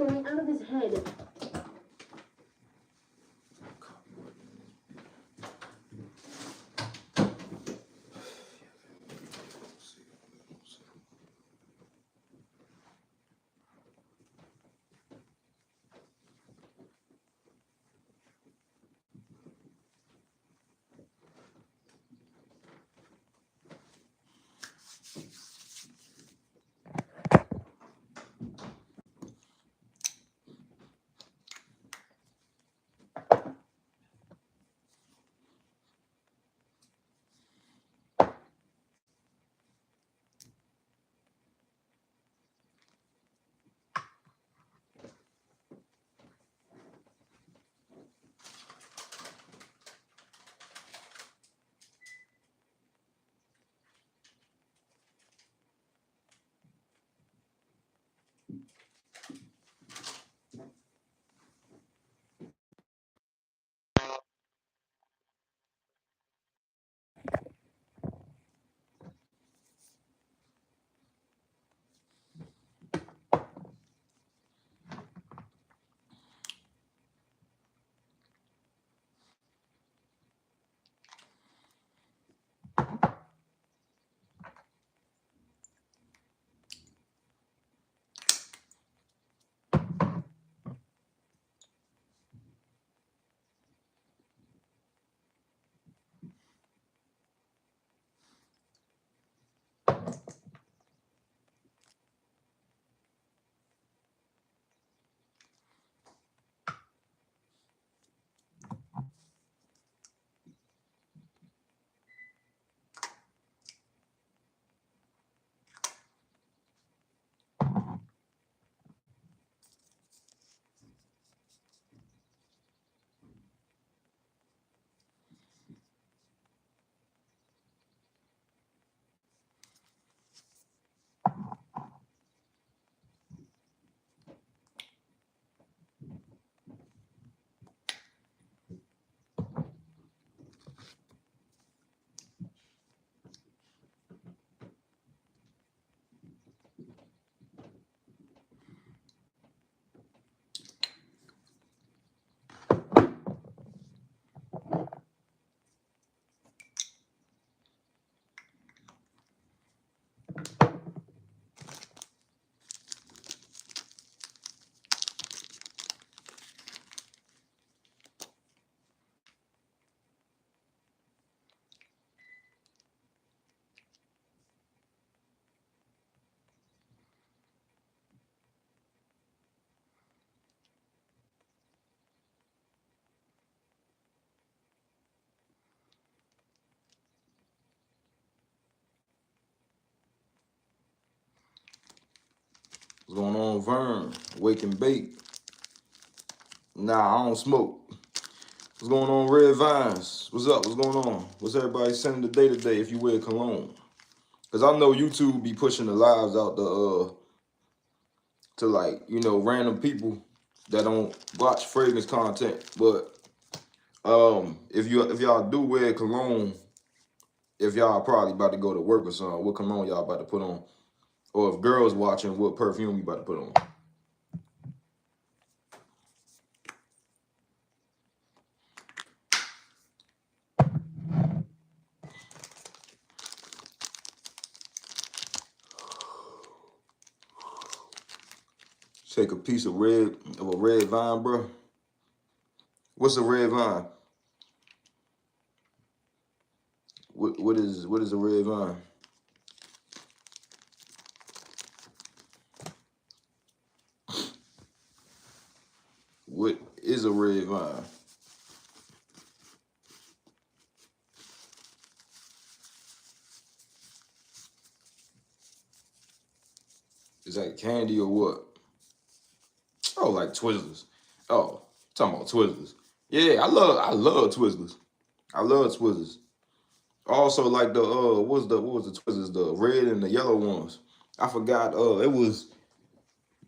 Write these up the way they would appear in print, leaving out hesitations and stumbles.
going out of his head. What's going on, Vern? Wake and bake. Nah, I don't smoke. What's going on, Red Vines? What's up? What's going on? What's everybody saying today if you wear cologne? Because I know YouTube be pushing the lives out to like, random people that don't watch fragrance content. But if y'all do wear cologne, if y'all probably about to go to work or something, what cologne y'all about to put on? Or if girls watching, what perfume you about to put on? Take a piece of a red vine, bro. What's a red vine? What is a red vine? What is a red vine? Is that candy or what? Oh, like Twizzlers. Oh, talking about Twizzlers. Yeah, I love Twizzlers. I love Twizzlers. Also like the what was the Twizzlers? The red and the yellow ones. I forgot. It was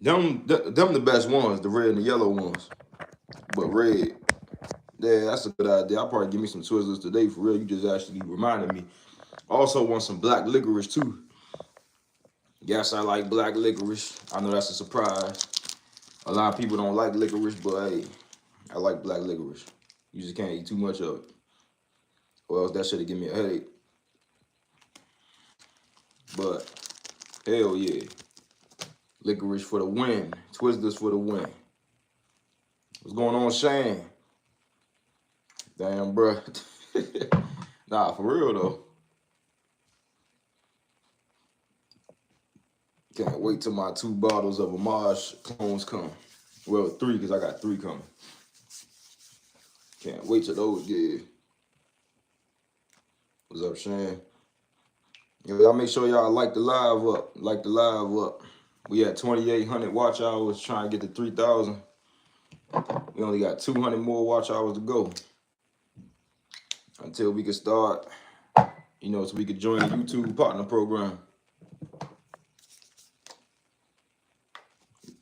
them the best ones. The red and the yellow ones. But red. Yeah, that's a good idea. I'll probably give me some Twizzlers today for real. You just actually reminded me. Also want some black licorice too. Yes, I like black licorice. I know that's a surprise. A lot of people don't like licorice, but hey, I like black licorice. You just can't eat too much of it, or else that should give me a headache. But hell yeah, licorice for the win. Twizzlers for the win. What's going on, Shane? Damn, bro. Nah, for real though. Can't wait till my 2 bottles of Homage clones come. Well, 3, because I got 3 coming. Can't wait till those get. What's up, Shane? Y'all make sure y'all like the live up. Like the live up. We at 2,800 watch hours trying to get to 3,000. We only got 200 more watch hours to go until we can start, you know, so we could join the YouTube partner program.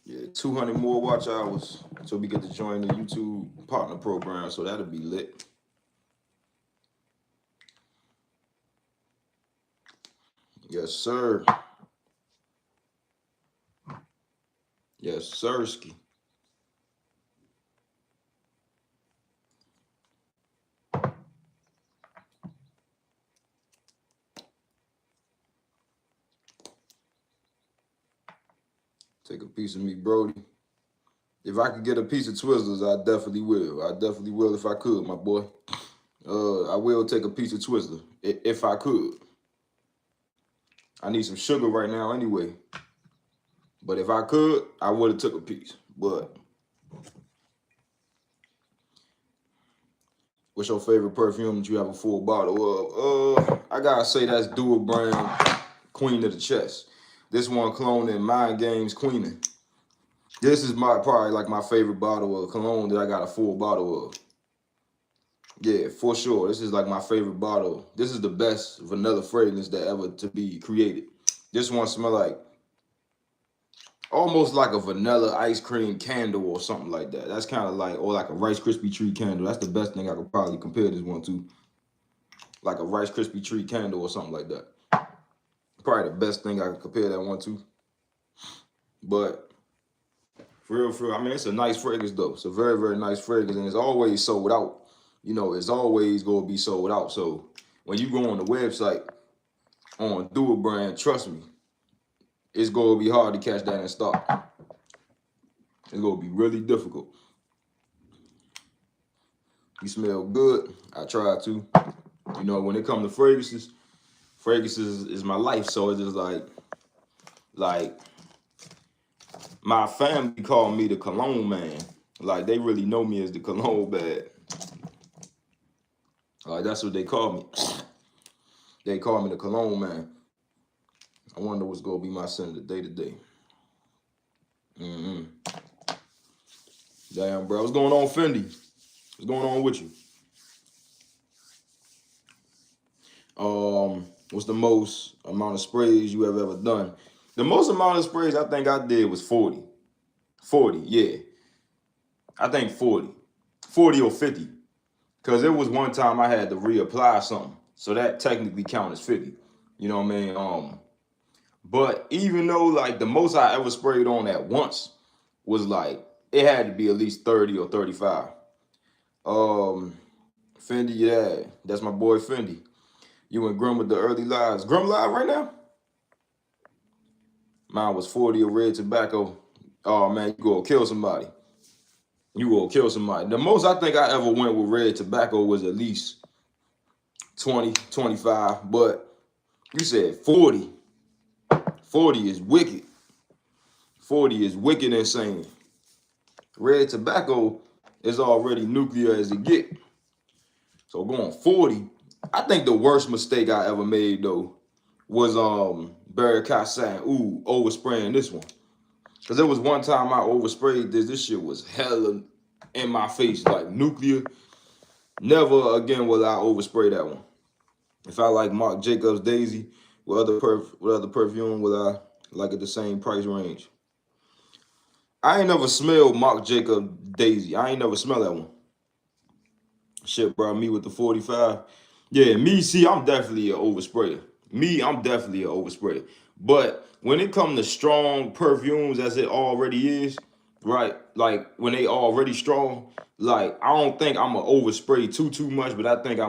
Yeah, 200 more watch hours so we get to join the YouTube partner program. So that'll be lit. Yes, sir. Yes, sirski. Take a piece of me, Brody. If I could get a piece of Twizzlers, I definitely will. I definitely will if I could, my boy. I will take a piece of Twizzler if I could. I need some sugar right now anyway. But if I could, I would have took a piece. But what's your favorite perfume that you have a full bottle of? I gotta say that's Dual Brand Queen of the Chest. This one clone in Mind Games Queening. This is probably like my favorite bottle of cologne that I got a full bottle of. Yeah, for sure. This is like my favorite bottle. This is the best vanilla fragrance that ever to be created. This one smell like almost like a vanilla ice cream candle or something like that. That's kind of like, or like a Rice Krispie treat candle. That's the best thing I could probably compare this one to. Like a Rice Krispie treat candle or something like that. Probably the best thing I could compare that one to. But for real, I mean, it's a nice fragrance though. It's a very, very nice fragrance, and it's always sold out. You know, it's always going to be sold out. So when you go on the website on Dual Brand, trust me, it's going to be hard to catch that in stock. It's going to be really difficult. You smell good. I try to. You know, when it comes to fragrances is my life. So it's just like my family call me the cologne man. Like they really know me as the cologne bag. Like that's what they call me. They call me the cologne man. I wonder what's gonna be my scent day to day. Damn, bro. What's going on, Fendi? What's going on with you? What's the most amount of sprays you have ever done? The most amount of sprays I think I did was 40. 40, yeah. I think 40. 40 or 50. Because there was one time I had to reapply something. So that technically counts as 50. You know what I mean? But even though like the most I ever sprayed on at once was like, it had to be at least 30 or 35. Fendi, yeah. That's my boy Fendi. You and Grim with the early lives. Grim live right now? Mine was 40 of red tobacco. Oh man, you gonna kill somebody. You gonna kill somebody. The most I think I ever went with red tobacco was at least 20, 25. But you said 40. 40 is wicked. 40 is wicked insane. Red tobacco is already nuclear as it get. So going 40, I think the worst mistake I ever made though was Barry Cassin, overspraying this one. Cause there was one time I oversprayed this. This shit was hella in my face, like nuclear. Never again will I overspray that one. If I like Marc Jacobs Daisy, what other perfume will I like at the same price range? I ain't never smelled Marc Jacobs Daisy. I ain't never smelled that one. Shit brought me with the 45. Yeah, me, see, I'm definitely an oversprayer. I'm definitely an oversprayer. But when it comes to strong perfumes as it already is, right? Like when they already strong, like I don't think I'm gonna overspray too much, but I think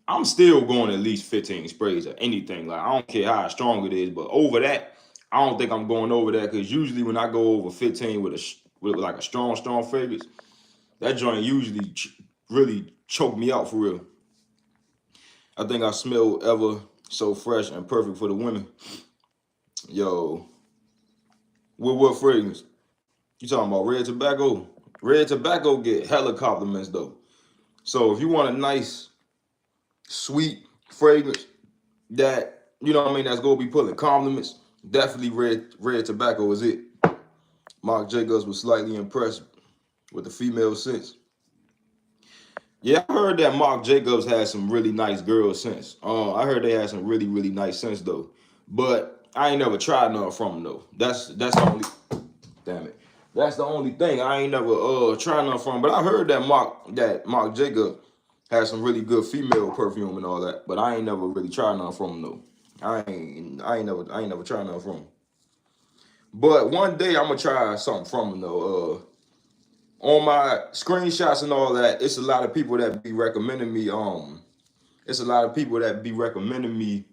I'm still going at least 15 sprays or anything. Like I don't care how strong it is, but over that, I don't think I'm going over that because usually when I go over 15 with like a strong fragrance, that joint usually really choke me out for real. I think I smell ever so fresh and perfect for the women. Yo, with what fragrance? You talking about red tobacco? Red tobacco get hella compliments though. So if you want a nice, sweet fragrance that you know what I mean, that's gonna be pulling compliments, definitely red tobacco is it. Marc Jacobs was slightly impressed with the female scents. Yeah, I heard that Marc Jacobs had some really nice girl scents. I heard they had some really nice scents though, but I ain't never tried none from them though. That's the only damn it. That's the only thing I ain't never tried none from. But I heard that Marc Jacob had some really good female perfume and all that. But I ain't never really tried none from him though. I ain't never tried none from him. But one day I'm gonna try something from him though. On my screenshots and all that, it's a lot of people that be recommending me. It's a lot of people that be recommending me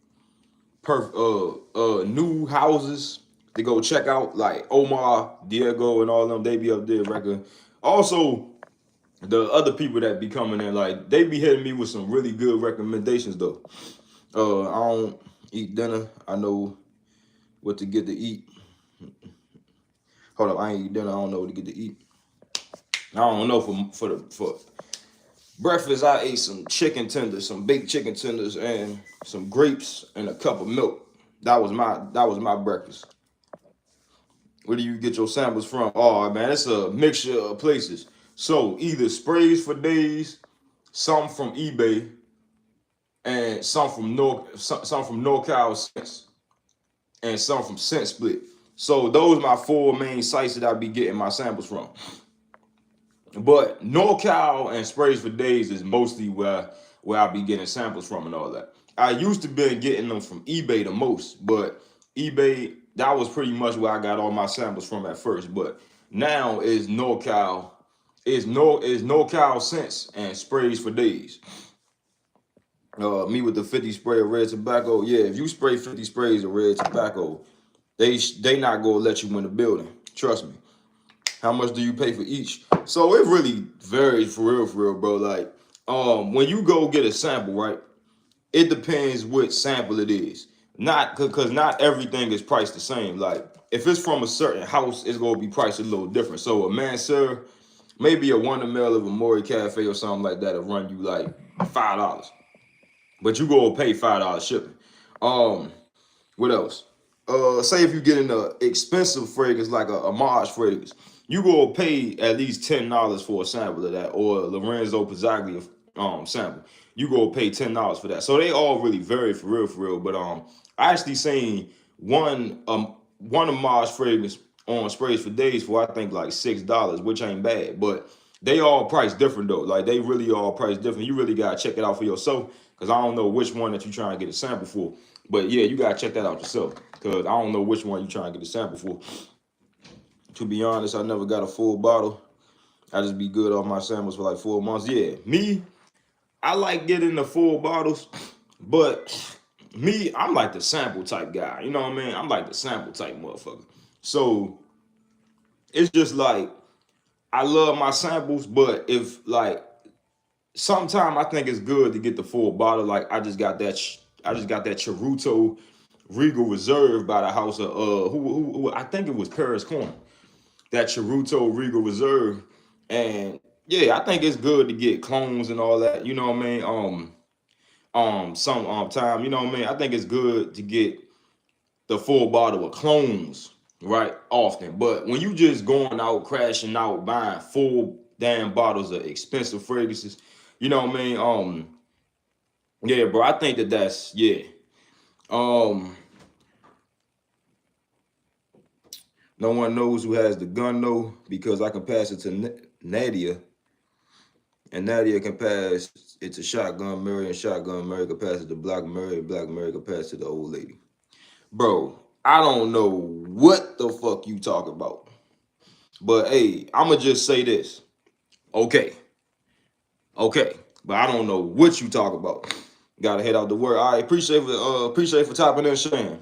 new houses to go check out, like Omar, Diego, and all of them. They be up there record. Also, the other people that be coming in, like they be hitting me with some really good recommendations though. I don't eat dinner. I know what to get to eat. Hold up, I ain't eat dinner. I don't know what to get to eat. I don't know for breakfast. I ate some chicken tenders, some baked chicken tenders, and some grapes and a cup of milk. That was my breakfast. Where do you get your samples from? Oh man, it's a mixture of places. So either sprays for days, some from eBay, and some from NorCal Sense, and some from Scent Split. So those are my four main sites that I be getting my samples from. But NorCal and Sprays for Days is mostly where I be getting samples from and all that. I used to be getting them from eBay the most, but eBay, that was pretty much where I got all my samples from at first. But now is NorCal Scents and Sprays for Days. Me with the 50 spray of red tobacco. Yeah, if you spray 50 sprays of red tobacco, they not gonna let you in the building. Trust me. How much do you pay for each? So it really varies for real, bro. Like, when you go get a sample, right? It depends which sample it is. Not because not everything is priced the same. Like, if it's from a certain house, it's gonna be priced a little different. So a Mansur, maybe a Wonder Mill of a Maury Cafe or something like that will run you like $5. But you go pay $5 shipping. Um, what else? Say if you get in a expensive fragrance like a Maj fragrance, you go pay at least $10 for a sample of that, or Lorenzo Pizzaglia sample. You go pay $10 for that. So they all really vary for real. But I actually seen one of Maj fragrance on Sprays for Days for I think like $6, which ain't bad. But they all priced different though. Like they really all priced different. You really gotta check it out for yourself because I don't know which one that you trying to get a sample for. But yeah, you gotta check that out yourself because I don't know which one you trying to get a sample for. To be honest, I never got a full bottle. I just be good off my samples for like 4 months. Yeah, me, I like getting the full bottles, but me, I'm like the sample type guy. You know what I mean? I'm like the sample type motherfucker. So it's just like I love my samples, but if like sometime I think it's good to get the full bottle. Like I just got that Charuto Regal Reserve by the house of who I think it was Paris Corner. That Charuto Regal Reserve, and yeah, I think it's good to get clones and all that. You know what I mean? Some time. You know what I mean? I think it's good to get the full bottle of clones right often. But when you just going out crashing out buying full damn bottles of expensive fragrances, you know what I mean? Yeah, bro. I think that's yeah. Um, no one knows who has the gun though because I can pass it to Nadia, and Nadia can pass it to Shotgun Mary, and Shotgun Mary can pass it to Black Mary, and Black Mary can pass it to the old lady. Bro, I don't know what the fuck you talk about, But hey, I'ma just say this. Okay, okay, but I don't know what you talk about. Gotta head out to work. I appreciate for topping in, Shane.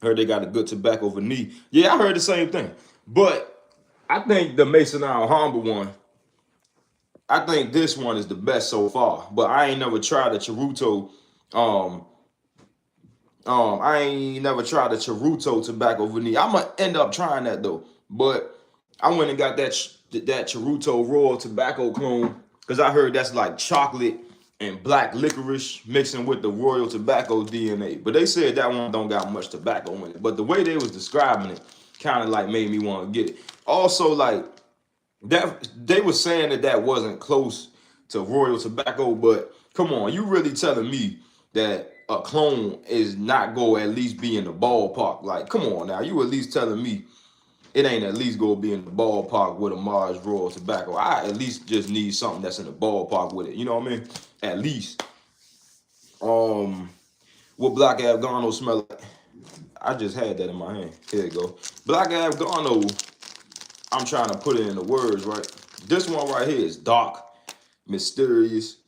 Heard they got a good tobacco for knee. Yeah, I heard the same thing. But I think the Mason Alhambra one, I think this one is the best so far. But I ain't never tried a Charuto. Um, I ain't never tried a Charuto tobacco vanilla. I'm gonna end up trying that though. But I went and got that Charuto Royal tobacco clone because I heard that's like chocolate and black licorice mixing with the Royal tobacco DNA. But they said that one don't got much tobacco in it. But the way they was describing it kind of like made me want to get it. Also, like that they were saying that wasn't close to Royal tobacco, but come on, you really telling me that a clone is not go at least be in the ballpark? Like, come on now, you at least telling me it ain't at least go be in the ballpark with a Mars Royal tobacco. I at least just need something that's in the ballpark with it. You know what I mean? At least. What Black Afghano smell like? I just had that in my hand. Here you go. Black Afghano, I'm trying to put it into words, right? This one right here is dark, mysterious.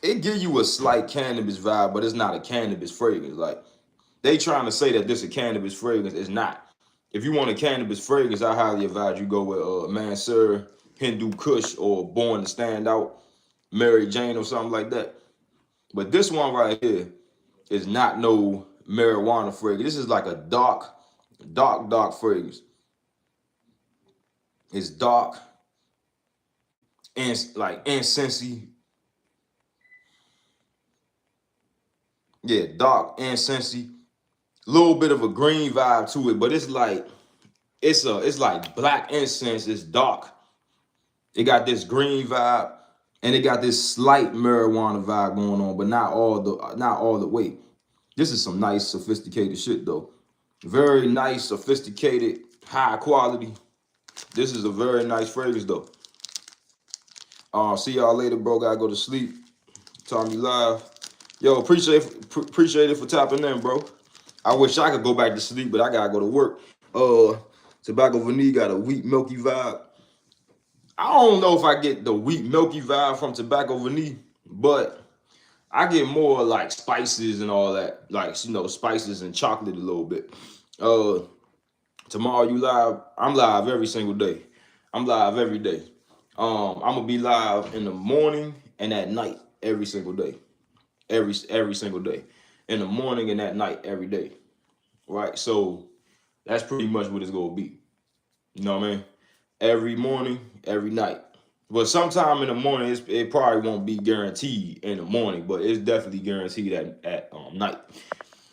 It give you a slight cannabis vibe, but it's not a cannabis fragrance. Like they trying to say that this is a cannabis fragrance. It's not. If you want a cannabis fragrance, I highly advise you go with Mansur, Hindu Kush, or Born to Stand Out, Mary Jane, or something like that. But this one right here is not no marijuana fragrance. This is like a dark fragrance. It's dark and like incensey. Yeah, dark incensey. Little bit of a green vibe to it, but it's like it's like black incense. It's dark. It got this green vibe, and it got this slight marijuana vibe going on, but not all the way. This is some nice, sophisticated shit though. Very nice, sophisticated, high quality. This is a very nice fragrance though. See y'all later, bro. Gotta go to sleep. Tommy live. Yo, appreciate it for tapping in, bro. I wish I could go back to sleep, but I gotta go to work. Tobacco Vanilla got a wheat milky vibe. I don't know if I get the wheat milky vibe from Tobacco Vanilla, but I get more like spices and all that, like spices and chocolate a little bit. Tomorrow you live? I'm live every single day. I'm live every day. I'm gonna be live in the morning and at night every single day. Every single day. In the morning and at night every day. Right? So that's pretty much what it's gonna be. You know what I mean? Every morning, every night. But sometime in the morning, it probably won't be guaranteed in the morning, but it's definitely guaranteed at night.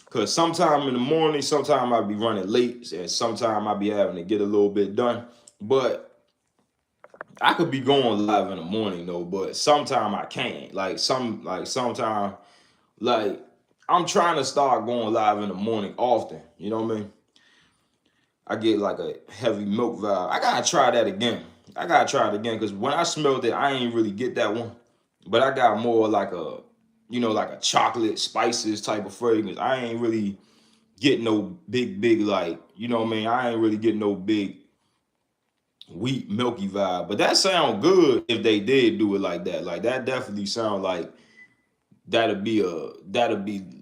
Because sometime in the morning, sometime I'll be running late, and sometime I'll be having to get a little bit done. But I could be going live in the morning though, but sometime I can't. Sometime, like I'm trying to start going live in the morning often. You know what I mean? I get like a heavy milk vibe. I gotta try that again. I gotta try it again because when I smelled it, I ain't really get that one. But I got more like like a chocolate spices type of fragrance. I ain't really get no big like, you know what I mean? I ain't really get no big wheat milky vibe. But that sound good if they did do it like that. Like that definitely sound like that'd be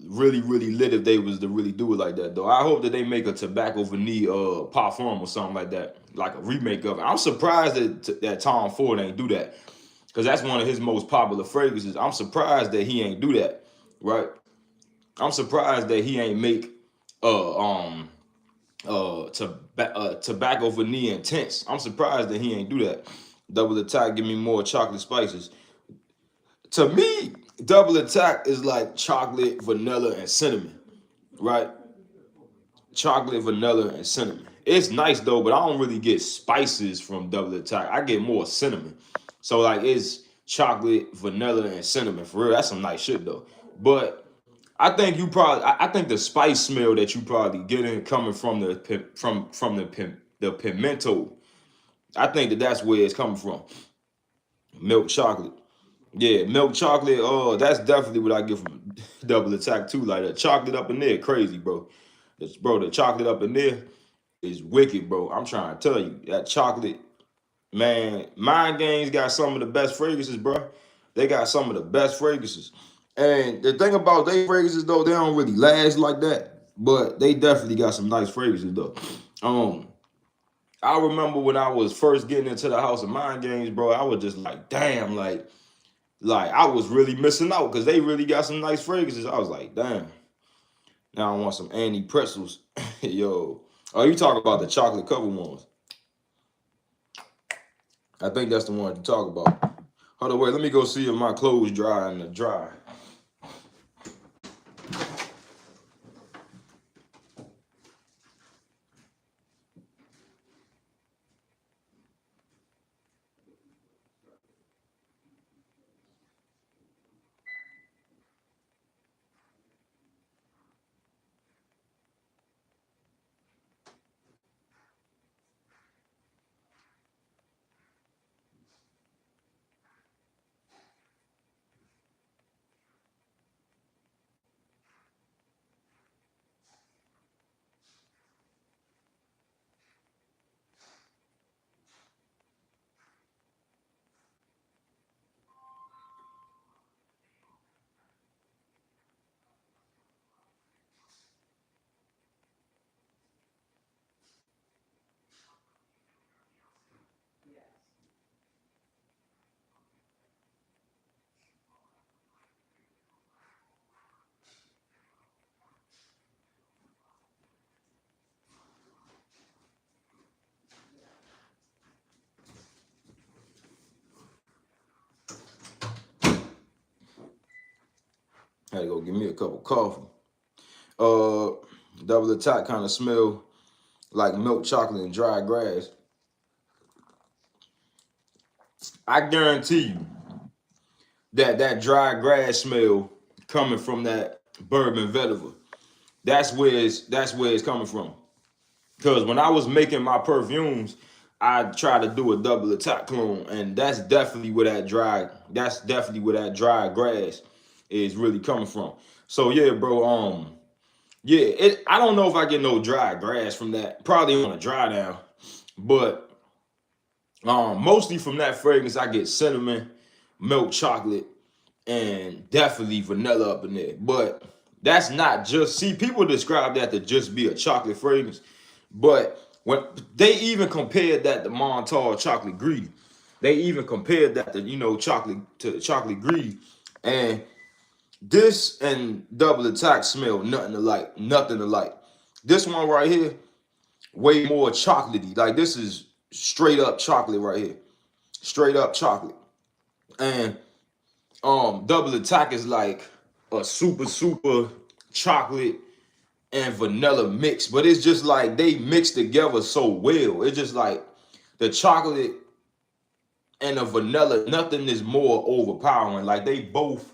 really lit if they was to really do it like that though. I hope that they make a Tobacco Vanilla parfum or something like that, like a remake of it. I'm surprised that Tom Ford ain't do that because that's one of his most popular fragrances. I'm surprised that he ain't do that, right? I'm surprised that he ain't make Tobacco Vanilla Intense. I'm surprised that he ain't do that. Double Attack, give me more chocolate spices. To me, Double Attack is like chocolate, vanilla, and cinnamon, right? Chocolate, vanilla, and cinnamon. It's nice though, but I don't really get spices from Double Attack. I get more cinnamon. So like it's chocolate, vanilla, and cinnamon. For real, that's some nice shit though. But I think the spice smell that you probably getting coming from the pimento. I think that's where it's coming from. Milk chocolate. Yeah, milk chocolate. Oh, that's definitely what I get from Double Attack too. Like the chocolate up in there, crazy, bro. The chocolate up in there. is wicked, bro. I'm trying to tell you that chocolate, man. Mind Games got some of the best fragrances, bro. They got some of the best fragrances. And the thing about they fragrances though, they don't really last like that, but they definitely got some nice fragrances though. I remember when I was first getting into the House of Mind Games, bro. I was just like, damn, like I was really missing out because they really got some nice fragrances. I was like, damn. Now I want some Annie pretzels. Yo. Oh, you talk about the chocolate cover ones. I think that's the one you talk about. Hold on, wait. Let me go see if my clothes dry in the dry. Had to go give me a cup of coffee. Double attack kind of smell like milk chocolate and dry grass. I guarantee you that dry grass smell coming from that bourbon vetiver. That's where it's coming from. Because when I was making my perfumes, I tried to do a double attack clone, and that's definitely where that dry grass is really coming from. So yeah, bro. Yeah, I don't know if I get no dry grass from that. Probably on a dry down, but mostly from that fragrance, I get cinnamon, milk chocolate, and definitely vanilla up in there. But that's not just, see, people describe that to just be a chocolate fragrance, but when they even compared that to Montauk chocolate greedy, they even compared that to chocolate greedy, and this and double attack smell nothing alike, nothing alike. This one right here, way more chocolatey. Like this is straight up chocolate right here, straight up chocolate, and double attack is like a super chocolate and vanilla mix, but it's just like they mix together so well. It's just like the chocolate and the vanilla, nothing is more overpowering. Like they both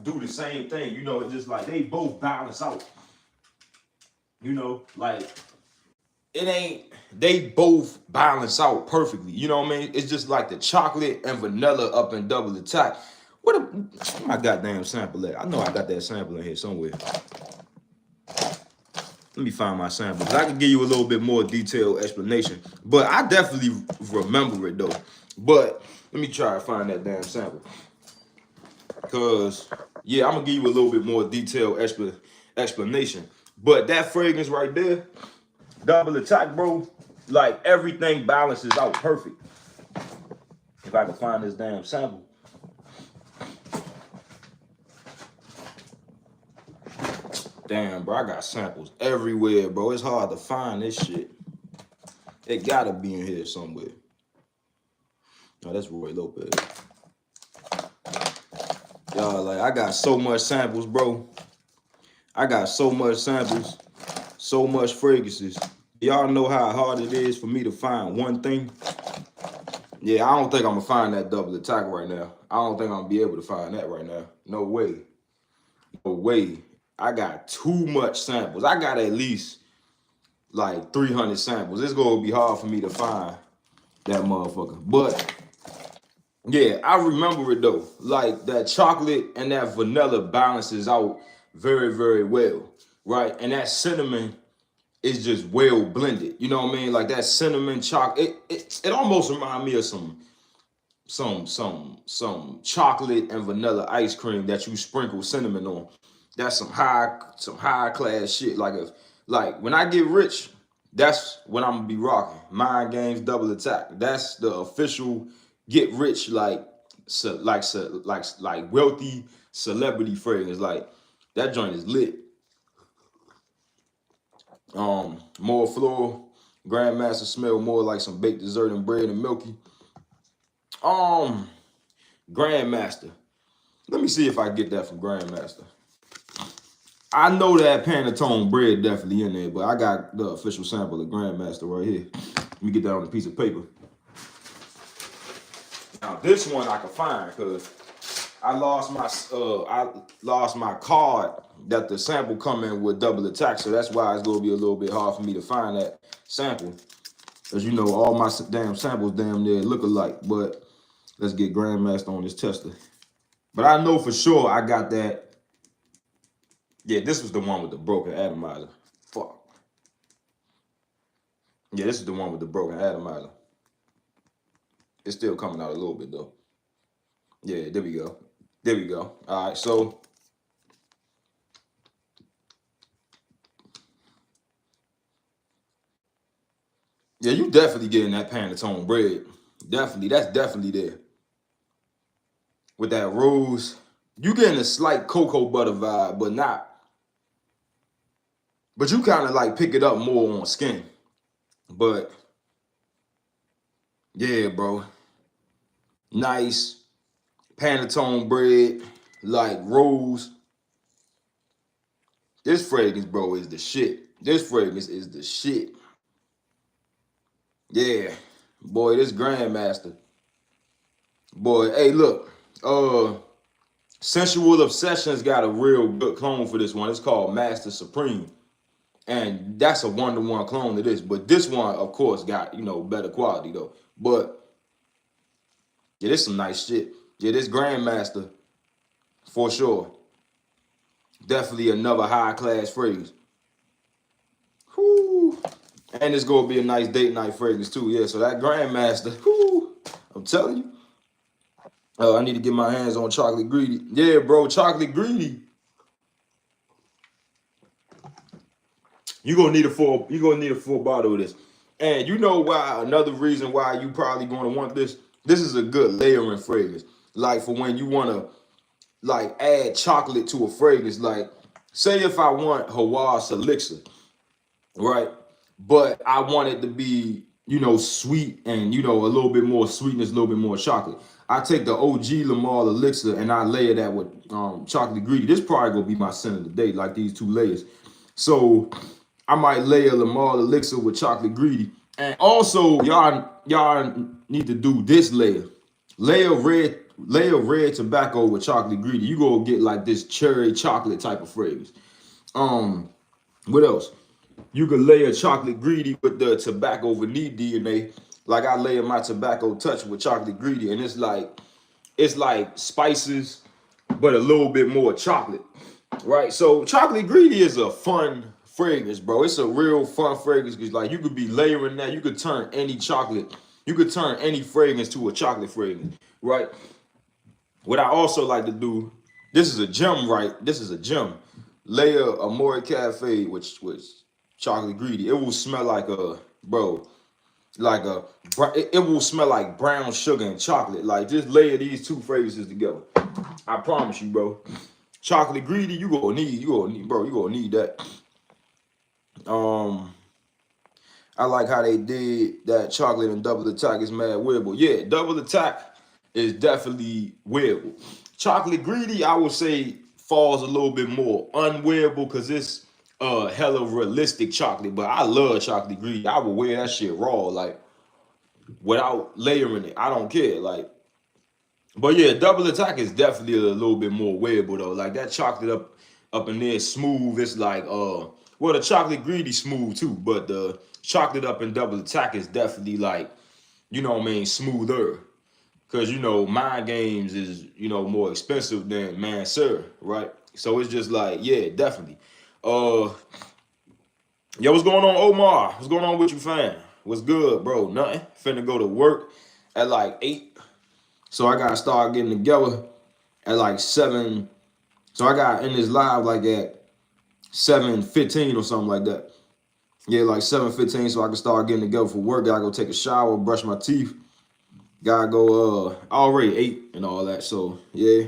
do the same thing. It's just like they both balance out. Like they both balance out perfectly. You know what I mean? It's just like the chocolate and vanilla up in double attack. Where my goddamn sample at? I know I got that sample in here somewhere. Let me find my sample. I can give you a little bit more detailed explanation, but I definitely remember it though. But let me try to find that damn sample. Cause yeah, I'm gonna give you a little bit more detailed explanation. But that fragrance right there, double attack, bro, like everything balances out perfect. If I can find this damn sample. Damn, bro, I got samples everywhere, bro. It's hard to find this shit. It gotta be in here somewhere. No, that's Roy Lopez. Y'all, like, I got so much samples, bro. I got so much samples, so much fragrances. Y'all know how hard it is for me to find one thing. Yeah, I don't think I'm gonna find that double attack right now. I don't think I'm gonna be able to find that right now. No way. No way. I got too much samples. I got at least like 300 samples. It's gonna be hard for me to find that motherfucker. But yeah, I remember it though. Like that chocolate and that vanilla balances out very, very well, right? And that cinnamon it's just well blended. You know what I mean? Like that cinnamon chocolate. It almost reminds me of some chocolate and vanilla ice cream that you sprinkle cinnamon on. That's some high class shit. Like when I get rich, that's when I'm gonna be rocking. Mind Games Double Attack. That's the official get rich like wealthy celebrity fragrance. Like that joint is lit. More floral. Grandmaster smell more like some baked dessert and bread and milky. Um, Grandmaster. Let me see if I get that from Grandmaster. I know that Pantone bread definitely in there, but I got the official sample of Grandmaster right here. Let me get that on a piece of paper. Now this one I can find because I lost my card that the sample come in with Double Attack, so that's why it's gonna be a little bit hard for me to find that sample. As you know, all my damn samples damn near look alike, but let's get Grandmaster on this tester. But I know for sure I got that. Yeah, this was the one with the broken atomizer. Fuck. Yeah, this is the one with the broken atomizer. It's still coming out a little bit though. Yeah, there we go. There we go. All right, so yeah, you definitely getting that Pantone bread. Definitely, that's definitely there. With that rose, you getting a slight cocoa butter vibe, but not. But you kind of like pick it up more on skin. But yeah, bro, nice Pantone bread, like rose. This fragrance, bro, is the shit. This fragrance is the shit. Yeah, boy, this Grandmaster. Boy, hey, look, Sensual Obsessions got a real good clone for this one. It's called Master Supreme. And that's a one-to-one clone of this. But this one, of course, got, better quality though. But yeah, this some nice shit. Yeah, this Grandmaster, for sure. Definitely another high-class fragrance. Whew. And it's gonna be a nice date night fragrance too. Yeah, so that Grandmaster, whew, I'm telling you. I need to get my hands on Chocolate Greedy. Yeah, bro, Chocolate Greedy. You're gonna need a full bottle of this. And you know why? Another reason why you probably gonna want this. This is a good layering fragrance. Like for when you wanna like add chocolate to a fragrance. Like, say if I want Hawass Elixir, right? But I want it to be, sweet and a little bit more sweetness, a little bit more chocolate. I take the OG Lamar Elixir and I layer that with Chocolate Greedy. This probably gonna be my scent of the day, like these two layers. So I might layer Lamar Elixir with Chocolate Greedy. And also, y'all need to do this layer. Layer red tobacco with Chocolate Greedy. You gonna get like this cherry chocolate type of fragrance. What else? You could layer Chocolate Greedy with the tobacco vanilla DNA. Like I layer my tobacco touch with Chocolate Greedy, and it's like spices, but a little bit more chocolate, right? So Chocolate Greedy is a fun fragrance, bro. It's a real fun fragrance because like you could be layering that. You could turn any chocolate, you could turn any fragrance to a chocolate fragrance, right? What I also like to do, this is a gem, right? This is a gem. Layer Amore Cafe, which Chocolate Greedy. It will smell like it will smell like brown sugar and chocolate. Like just layer these two fragrances together. I promise you, bro. Chocolate Greedy, you gonna need that. I like how they did that chocolate and Double Attack is mad wearable. Yeah, Double Attack is definitely wearable. Chocolate Greedy, I would say, falls a little bit more unwearable because it's hella realistic chocolate. But I love Chocolate Greedy. I would wear that shit raw, like without layering it. I don't care. Like, but yeah, Double Attack is definitely a little bit more wearable though. Like that chocolate up in there smooth. It's like well, the Chocolate Greedy smooth too, but the chocolate up in Double Attack is definitely like, smoother. Cause Mind Games is, more expensive than Man Sir, right? So it's just like, yeah, definitely. Yo, what's going on, Omar? What's going on with you, fam? What's good, bro? Nothing. Finna go to work at like 8. So I gotta start getting together at like 7. So I got in this live like at 7:15 or something like that. Yeah, like 7:15, so I can start getting together for work. Gotta go take a shower, brush my teeth. Gotta go already 8 and all that. So yeah.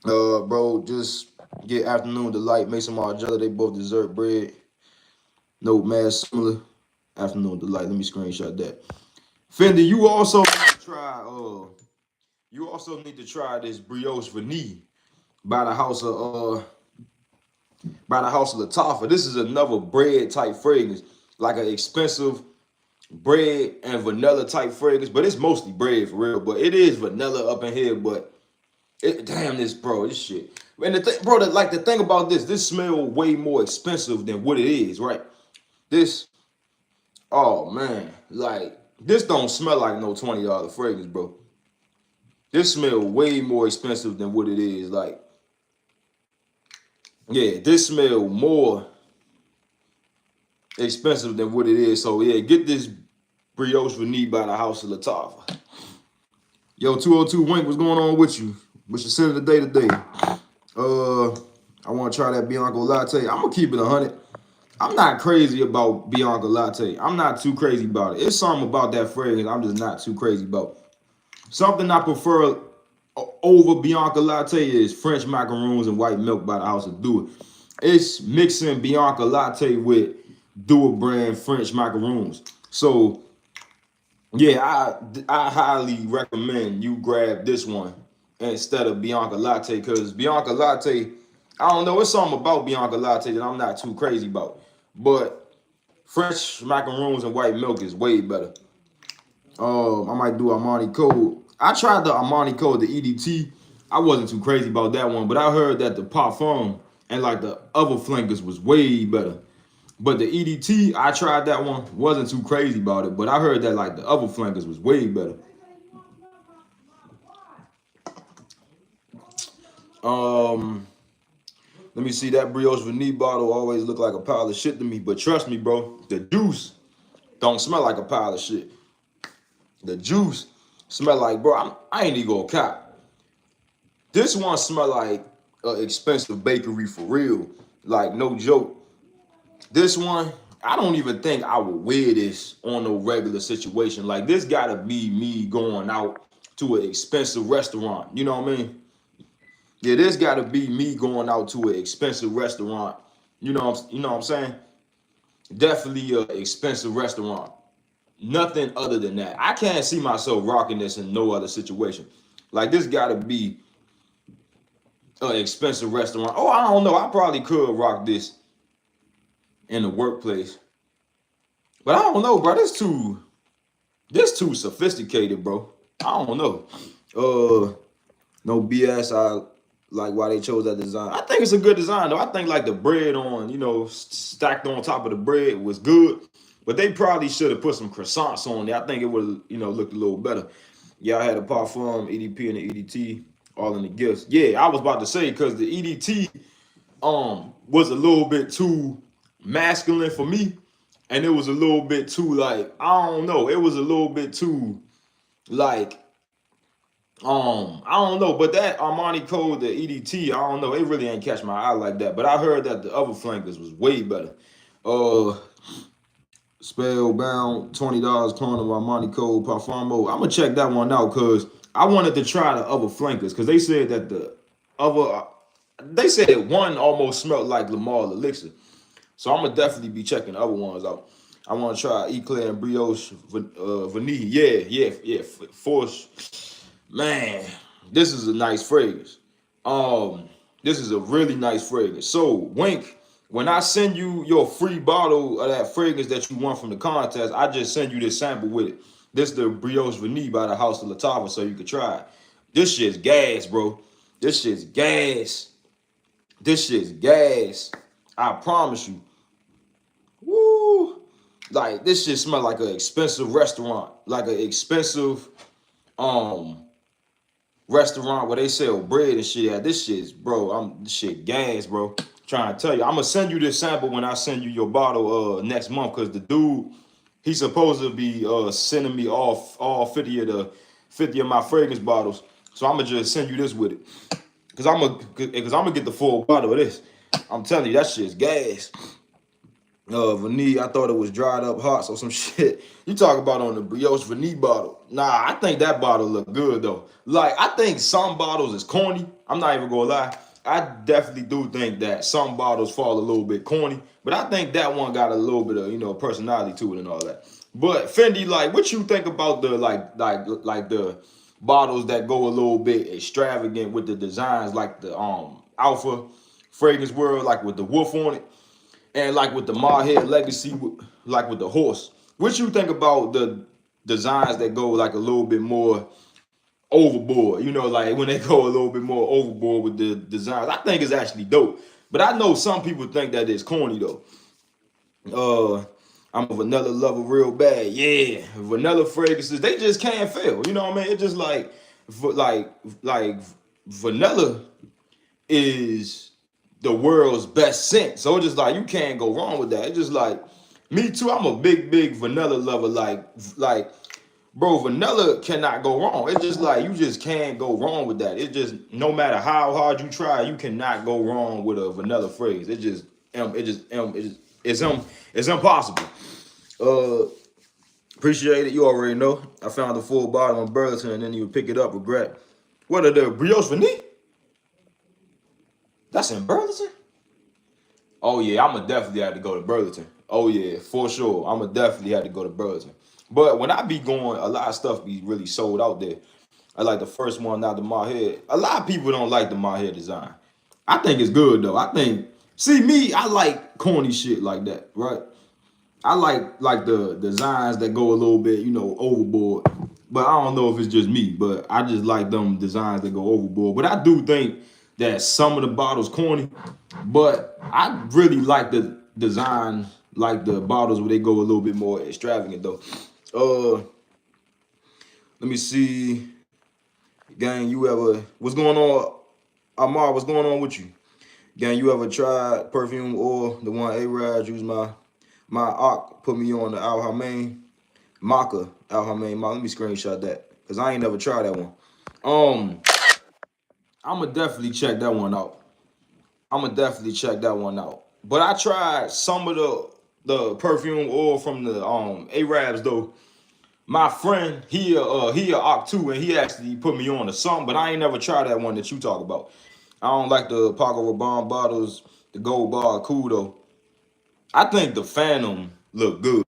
Bro, just get afternoon delight, make some Margiela. They both dessert bread. No, mad similar. Afternoon delight. Let me screenshot that. Fendi, you also need to try. You also need to try this brioche vanille by the house of Latafa. This is another bread type fragrance, like an expensive bread and vanilla type fragrance, but it's mostly bread for real. But it is vanilla up in here. But damn this, bro, this shit. And the thing, bro, the thing about this smell way more expensive than what it is, right? This, oh man, like this don't smell like no $20 fragrance, bro. This smell way more expensive than what it is. Like, yeah, this smell more expensive than what it is. So yeah, get this brioche vanille by the house of Latafa. Yo, 202 Wink, what's going on with you? What's your sin of the day today? I want to try that Bianco latte. I'm gonna keep it 100. I'm not crazy about Bianco latte. I'm not too crazy about it. It's something about that fragrance I'm just not too crazy about. Something I prefer over Bianca latte is French macaroons and white milk by the house of Dua. It's mixing Bianca latte with Dua brand French macaroons. So yeah, I highly recommend you grab this one instead of Bianca latte, because Bianca latte, I don't know, it's something about Bianca latte that I'm not too crazy about. But French macaroons and white milk is way better. I might do Armani Code. I tried the Armani Code, the EDT. I wasn't too crazy about that one, but I heard that the Parfum and like the other flankers was way better. But the EDT, I tried that one, wasn't too crazy about it, but I heard that like the other flankers was way better. Let me see, that brioche vanille bottle always look like a pile of shit to me, but trust me, bro, the juice don't smell like a pile of shit. The juice smell like, bro, I ain't even gonna cap. This one smell like an expensive bakery for real. Like, no joke. This one, I don't even think I would wear this on no regular situation. Like, this gotta be me going out to an expensive restaurant. You know what I mean? Yeah, this gotta be me going out to an expensive restaurant. You know what I'm saying? Definitely an expensive restaurant. Nothing other than that. I can't see myself rocking this in no other situation. Like, this gotta be an expensive restaurant. Oh, I don't know. I probably could rock this in the workplace. But I don't know, bro. This too sophisticated, bro. I don't know. No BS. I like why they chose that design. I think it's a good design though. I think like the bread on, stacked on top of the bread was good. But they probably should have put some croissants on there. I think it would, looked a little better. Yeah, I had a Parfum, EDP, and the EDT all in the gifts. Yeah, I was about to say, because the EDT was a little bit too masculine for me. And it was a little bit too, like, I don't know. It was a little bit too, like, I don't know. But that Armani Code, the EDT, I don't know. It really ain't catch my eye like that. But I heard that the other flankers was way better. Spellbound, $20 clone of Armani Code Parfumo. I'm gonna check that one out because I wanted to try the other flankers because they said that they said one almost smelled like Lamar Elixir. So I'm gonna definitely be checking the other ones out. I want to try Eclair and Brioche Vanille. Yeah. Force, man, this is a nice fragrance. This is a really nice fragrance. So Wink, when I send you your free bottle of that fragrance that you won from the contest, I just send you this sample with it. This is the Brioche Vanille by the House of Latava, so you can try it. This shit's gas, bro. This shit's gas. This shit's gas. I promise you. Woo! Like, this shit smell like an expensive restaurant. Like an expensive restaurant where they sell bread and shit at. This shit's, bro, this shit gas, bro. Trying to tell you. I'm gonna send you this sample when I send you your bottle next month, because the dude, he's supposed to be sending me off all 50 of my fragrance bottles. So I'm gonna just send you this with it. Cause I'm gonna get the full bottle of this. I'm telling you, that shit's gas. Vanille, I thought it was dried up hot, so some shit. You talk about on the brioche vanille bottle. Nah, I think that bottle look good though. Like, I think some bottles is corny. I'm not even gonna lie. I definitely do think that some bottles fall a little bit corny, but I think that one got a little bit of, personality to it and all that. But Fendi, like, what you think about the like the bottles that go a little bit extravagant with the designs, like the Alpha Fragrance World, like with the wolf on it? And like with the Marhead Legacy, like with the horse, what you think about the designs that go like a little bit more overboard? Like when they go a little bit more overboard with the designs, I think it's actually dope. But I know some people think that it's corny though. I'm a vanilla lover real bad. Yeah, vanilla fragrances, they just can't fail. You know what I mean? It's just like vanilla is the world's best scent. So it's just like you can't go wrong with that. It's just like me too. I'm a big vanilla lover. Like bro, vanilla cannot go wrong. It's just like you just can't go wrong with that. It just, no matter how hard you try, you cannot go wrong with a vanilla phrase. It's impossible. Uh Appreciate it. You already know. I found the full bottle in Burlington and then you pick it up. Regret. What are the brioche vanille? That's in Burlington? Oh yeah, I'ma definitely have to go to Burlington. Oh yeah, for sure. I'ma definitely have to go to Burlington. But when I be going, a lot of stuff be really sold out there. I like the first one out of my head. A lot of people don't like the my head design. I think it's good though. See me, I like corny shit like that, right? I like the designs that go a little bit, overboard. But I don't know if it's just me, but I just like them designs that go overboard. But I do think that some of the bottles corny, but I really like the design, like the bottles where they go a little bit more extravagant though. Let me see. Gang, what's going on? Amar, what's going on with you? Gang, you ever tried perfume oil? The one A-Rad used my Ock put me on the Al Hamein Maca Al Hamein. Let me screenshot that because I ain't never tried that one. I'ma definitely check that one out. But I tried some of the perfume oil from the Arabs though. My friend, he a Ock too, and he actually put me on to something, but I ain't never tried that one that you talk about. I don't like the Paco Rabanne bottles, the gold bar cool though. I think the Phantom look good.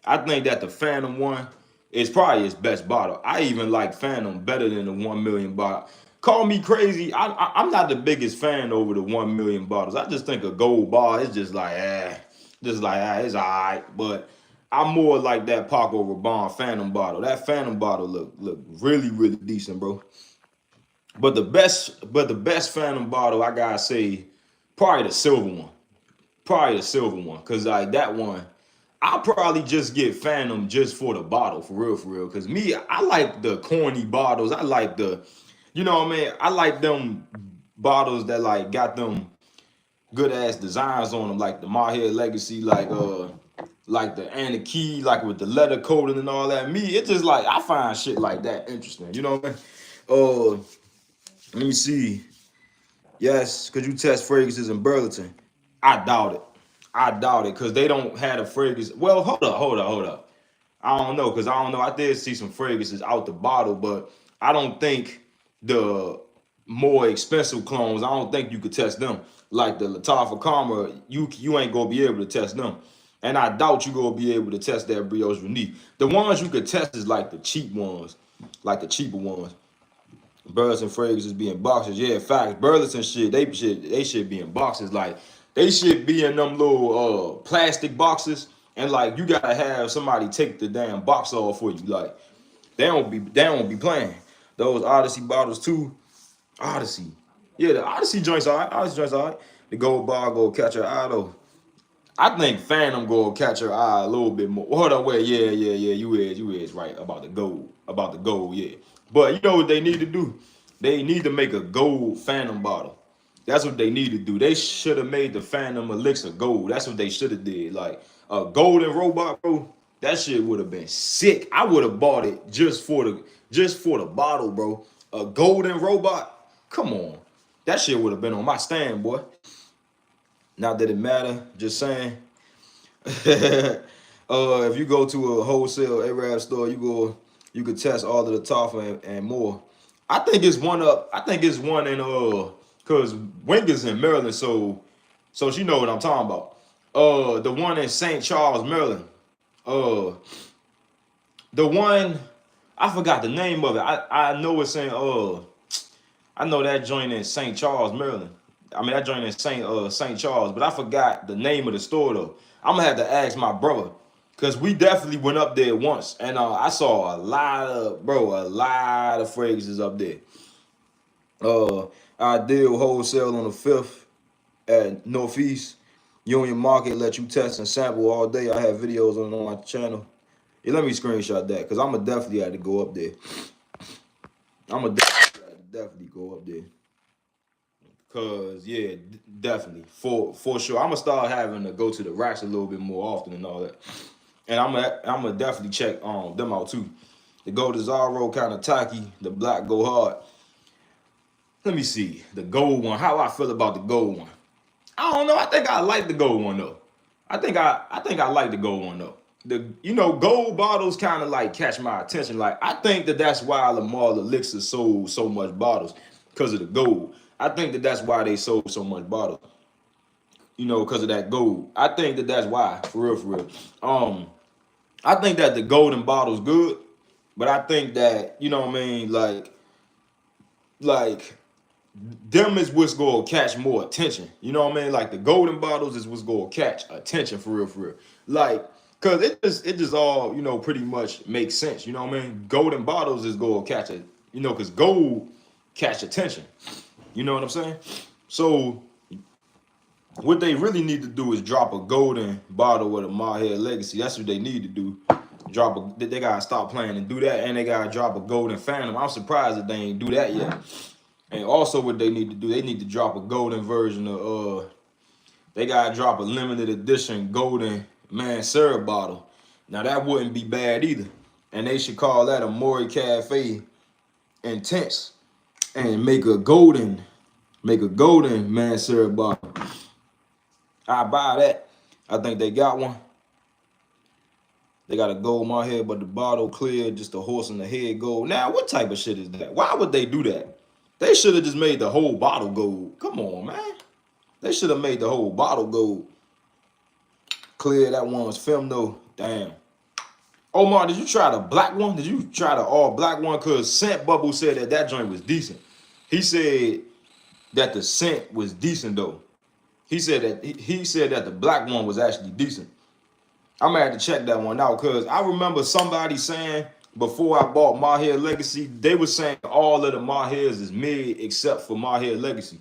I think that the Phantom one is probably his best bottle. I even like Phantom better than the 1 million bottle. Call me crazy. I'm not the biggest fan over the 1 million bottles. I just think a gold bar is just like, it's all right. But I'm more like that Paco Rabanne Phantom bottle. That Phantom bottle look really decent, bro. But the best Phantom bottle, I gotta say, probably the silver one. Cause like that one, I'll probably just get Phantom just for the bottle, for real. Cause me, I like the corny bottles. I like the, you know what I mean? I like them bottles that like got them good ass designs on them, like the Marhead Legacy, like the Anna Key, like with the leather coating and all that. Me, it's just like I find shit like that interesting. You know what I mean? Let me see. Yes, could you test fragrances in Burlington? I doubt it, because they don't have a fragrance. Well, hold up. I don't know, because I don't know. I did see some fragrances out the bottle, but I don't think the more expensive clones, I don't think you could test them. Like the Lattafa Karma, you ain't gonna be able to test them. And I doubt you gonna be able to test that Brioche Vanille. The ones you could test is like the cheap ones, like the cheaper ones. Burlington fragrances be in boxes. Yeah, facts. Burlington shit, they should be in boxes. Like they should be in them little plastic boxes, and like you gotta have somebody take the damn box off for you. Like they don't be playing. Those Odyssey bottles too. Odyssey. Yeah, the Odyssey joints alright. The gold bar go catch your eye though. I think Phantom go catch your eye a little bit more. Hold on, wait, yeah. You is right about the gold, yeah. But you know what they need to do? They need to make a gold Phantom bottle. That's what they need to do. They should have made the Phantom Elixir gold. That's what they should have did. Like a golden robot, bro. That shit would have been sick. I would have bought it just for the bottle, bro. A golden robot. Come on. That shit would have been on my stand, boy. Not that it matter. Just saying. If you go to a wholesale Arab store, you could test all of the Toffa and more. I think it's one up. I think it's one in cause Wink is in Maryland, so she know what I'm talking about. The one in St. Charles, Maryland. Uh, the one I forgot the name of it. I know it's in I know that joint in St. Charles, Maryland. I mean that joint in St. Charles, but I forgot the name of the store though. I'm gonna have to ask my brother. Cause we definitely went up there once, and I saw a lot of fragrances up there. I deal wholesale on the 5th at Northeast Union Market. Let you test and sample all day. I have videos on my channel. Yeah, let me screenshot that, cause I'ma definitely have to go up there. I'ma definitely go up there. Cause yeah, definitely for sure. I'ma start having to go to the racks a little bit more often and all that. And I'm gonna definitely check them out too. The gold Zaro kind of tacky. The black go hard. Let me see the gold one. How I feel about the gold one? I don't know. I think I like the gold one though. I think I like the gold one though. Gold bottles kind of like catch my attention. Like I think that's why Lamar Elixir sold so much bottles because of the gold. I think that's why they sold so much bottles. Because of that gold. I think that's why, for real, for real. I think that the golden bottle's good, but I think that, you know what I mean, like them is what's gonna catch more attention. You know what I mean? Like the golden bottles is what's gonna catch attention for real, for real. Like, cause it just all, pretty much makes sense. You know what I mean? Golden bottles is gonna catch it, cause gold catch attention. You know what I'm saying? So what they really need to do is drop a golden bottle with a Maher Legacy. That's what they need to do. They gotta stop playing and do that, and they gotta drop a golden Phantom. I'm surprised that they ain't do that yet. And also, what they need to do, they need to drop a golden version of they gotta drop a limited edition golden Mansura bottle. Now that wouldn't be bad either, and they should call that a Mori Cafe Intense, and make a golden Mansura bottle. I buy that. I think they got one. They got a gold Maher, but the bottle clear, just the horse and the head gold. Now, what type of shit is that? Why would they do that? They should have just made the whole bottle gold. Come on, man. They should have made the whole bottle gold. Clear, that one's film though. Damn. Omar, did you try the black one? Did you try the all black one? Because Scent Bubble said that joint was decent. He said that the scent was decent though. He said that the black one was actually decent. I'm gonna have to check that one out because I remember somebody saying before I bought Maher Legacy, they were saying all of the Mahers is mid except for Maher Legacy.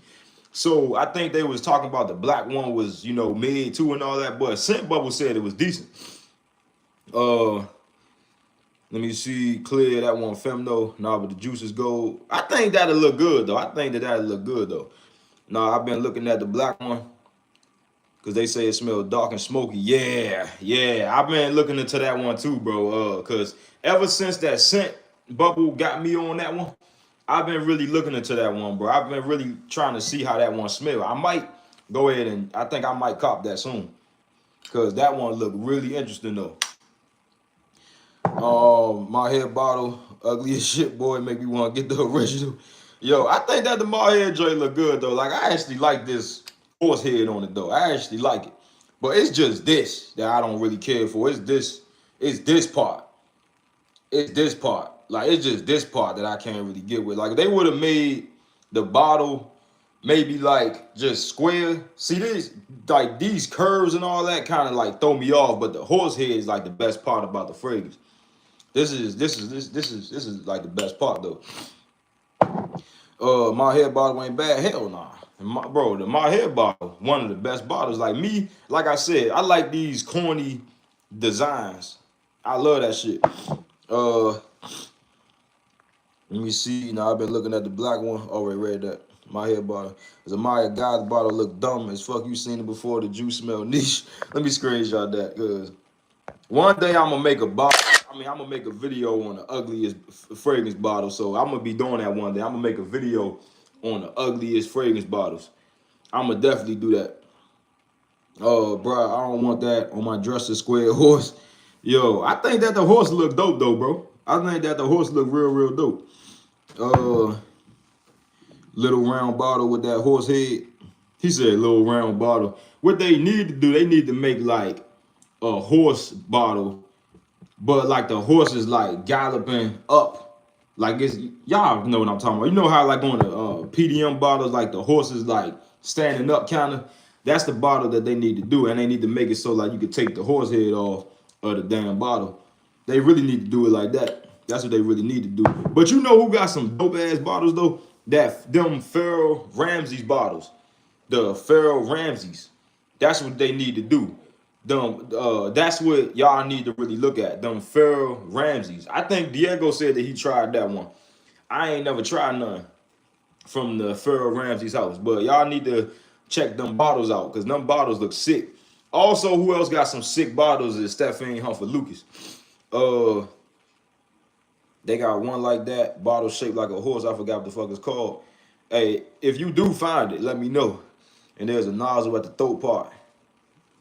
So I think they was talking about the black one was, mid too and all that, but Scent Bubble said it was decent. Let me see, clear that one femno. Nah, but the juice is gold. I think that'll look good though. Nah, I've been looking at the black one. Cause they say it smells dark and smoky. Yeah. I've been looking into that one too, bro. Cause ever since that Scent Bubble got me on that one, I've been really looking into that one, bro. I've been really trying to see how that one smells. I might go ahead and I think I might cop that soon. Cause that one looked really interesting though. Maher bottle, ugly as shit, boy. Make me want to get the original. Yo, I think that the Maher joint look good though. Like I actually like this horse head on it though. I actually like it. But it's just this that I don't really care for. It's this part. It's this part. Like it's just this part that I can't really get with. Like if they would have made the bottle maybe like just square. See this, like these curves and all that kind of like throw me off. But the horse head is like the best part about the fragrance. This is like the best part though. Maher bottle ain't bad. Hell nah. Bro, the Maher bottle, one of the best bottles. Like me, like I said, I like these corny designs. I love that shit. Let me see. Now I've been looking at the black one. Already read that. My hair bottle. As a Maya God's bottle look dumb as fuck. You seen it before. The juice smell niche. Let me screenshot that, cause one day I'm gonna make a bottle. I mean, I'm gonna make a video on the ugliest fragrance bottle. So I'm gonna be doing that one day. I'm gonna make a video on the ugliest fragrance bottles. I'm gonna definitely do that. Oh, bro, I don't want that on my dresser square horse. Yo, I think that the horse look dope though, bro. I think that the horse look real dope. Uh, little round bottle with that horse head. He said little round bottle. What they need to do, they need to make like a horse bottle, but like the horse is like galloping up. Like it's, y'all know what I'm talking about. You know how like on the PDM bottles, like the horse is like standing up kind of. That's the bottle that they need to do, and they need to make it so like you could take the horse head off of the damn bottle. They really need to do it like that. That's what they really need to do. But you know who got some dope ass bottles though? That them Pharoah Ramses bottles. The Pharoah Ramses. That's what they need to do. That's what y'all need to really look at. Them Pharoah Ramses. I think Diego said that he tried that one. I ain't never tried none from the Pharoah Ramses house, but y'all need to check them bottles out because them bottles look sick. Also, who else got some sick bottles is Stephanie Humphrey Lucas. Uh, they got one like that, bottle shaped like a horse. I forgot what the fuck it's called. Hey, if you do find it, let me know. And there's a nozzle at the throat part.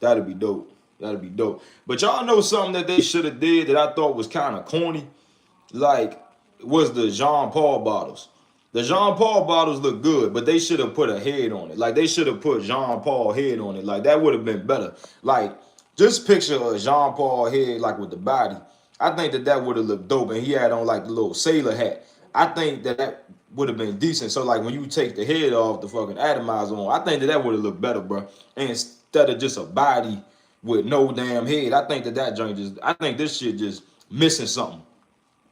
That'd be dope. That'd be dope. But y'all know something that they should have did that I thought was kind of corny? Like, was the Jean Paul bottles. The Jean Paul bottles look good, but they should have put a head on it. Like, they should have put Jean Paul head on it. Like, that would have been better. Like, just picture a Jean Paul head, like, with the body. I think that that would have looked dope, and he had on, like, the little sailor hat. I think that that would have been decent. So, like, when you take the head off the fucking atomizer on, I think that that would have looked better, bro. And instead of just a body with no damn head, I think that that joint just, I think this shit just missing something.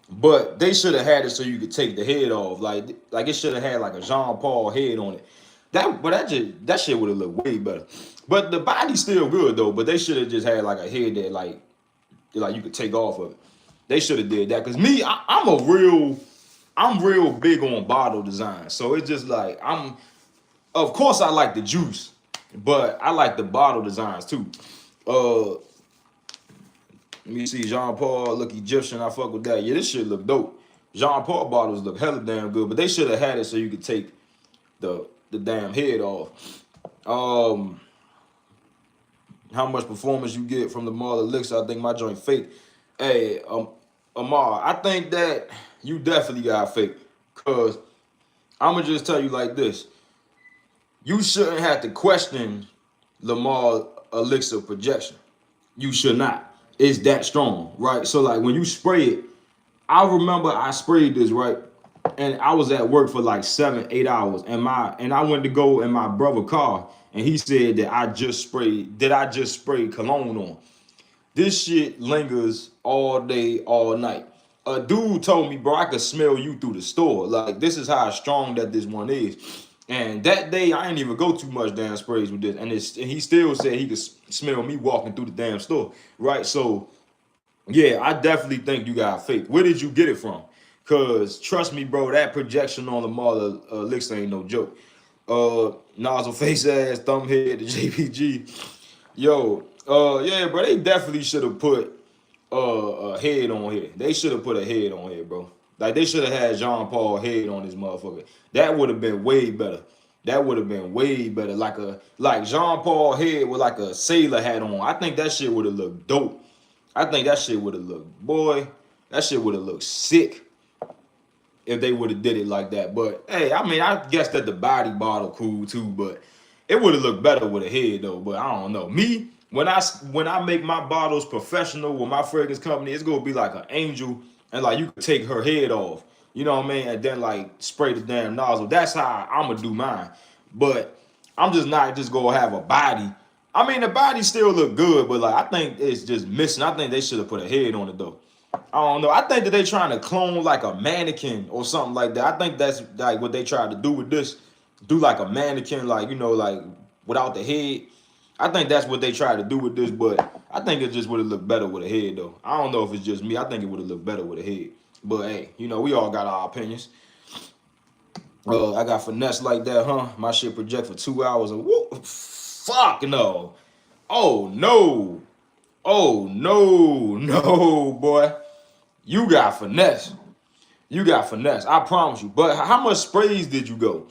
But they should have had it so you could take the head off. Like it should have had like a Jean Paul head on it. That shit would have looked way better. But the body's still good though. But they should have just had like a head that like you could take off of it. They should have did that. Cause me, I'm real big on bottle design. So it's just like of course I like the juice, but I like the bottle designs too. Let me see, Jean Paul look Egyptian. I fuck with that. Yeah, this shit look dope. Jean Paul bottles look hella damn good, but they should have had it so you could take the damn head off. How much performance you get from the Marla Elixir? I think my joint fake. Hey, Amar, I think that you definitely got fake. Cause I'ma just tell you like this. You shouldn't have to question Lamar Elixir projection. You should not. It's that strong, right? So like when you spray it, I remember I sprayed this, right? And I was at work for like 7-8 hours, and I went to go in my brother's car, and he said that I just sprayed cologne on. This shit lingers all day, all night. A dude told me, bro, I could smell you through the store. Like, this is how strong that this one is. And that day, I didn't even go too much damn sprays with this. And he still said he could smell me walking through the damn store, right? So, yeah, I definitely think you got fake. Where did you get it from? Because, trust me, bro, that projection on the Marla Elixir ain't no joke. Nozzle face ass, thumb head, the JPG. Yo, yeah, bro, they definitely should have put a head on here. They should have put a head on here, bro. Like they should have had Jean Paul head on this motherfucker. That would have been way better. That would have been way better. Like Jean Paul head with like a sailor hat on. I think that shit would have looked dope. I think that shit would have looked, boy, that shit would have looked sick if they would have did it like that. But hey, I mean, I guess that the body bottle cool too, but it would have looked better with a head though. But I don't know. Me, when I make my bottles professional with my fragrance company, it's gonna be like an angel, and like you could take her head off. You know what I mean? And then like spray the damn nozzle. That's how I'm gonna do mine. But I'm just not just gonna have a body. I mean, the body still look good, but like I think it's just missing. I think they should have put a head on it though. I don't know. I think that they trying to clone like a mannequin or something like that. I think that's like what they tried to do with this. Do like a mannequin, like, you know, like without the head. I think that's what they tried to do with this, but I think it just would have looked better with a head though. I don't know if it's just me. I think it would have looked better with a head. But hey, you know, we all got our opinions. I got finesse like that, huh? My shit project for 2 hours and whoop, fuck no. Oh no. Oh no, no, boy. You got finesse. You got finesse. I promise you. But how much sprays did you go?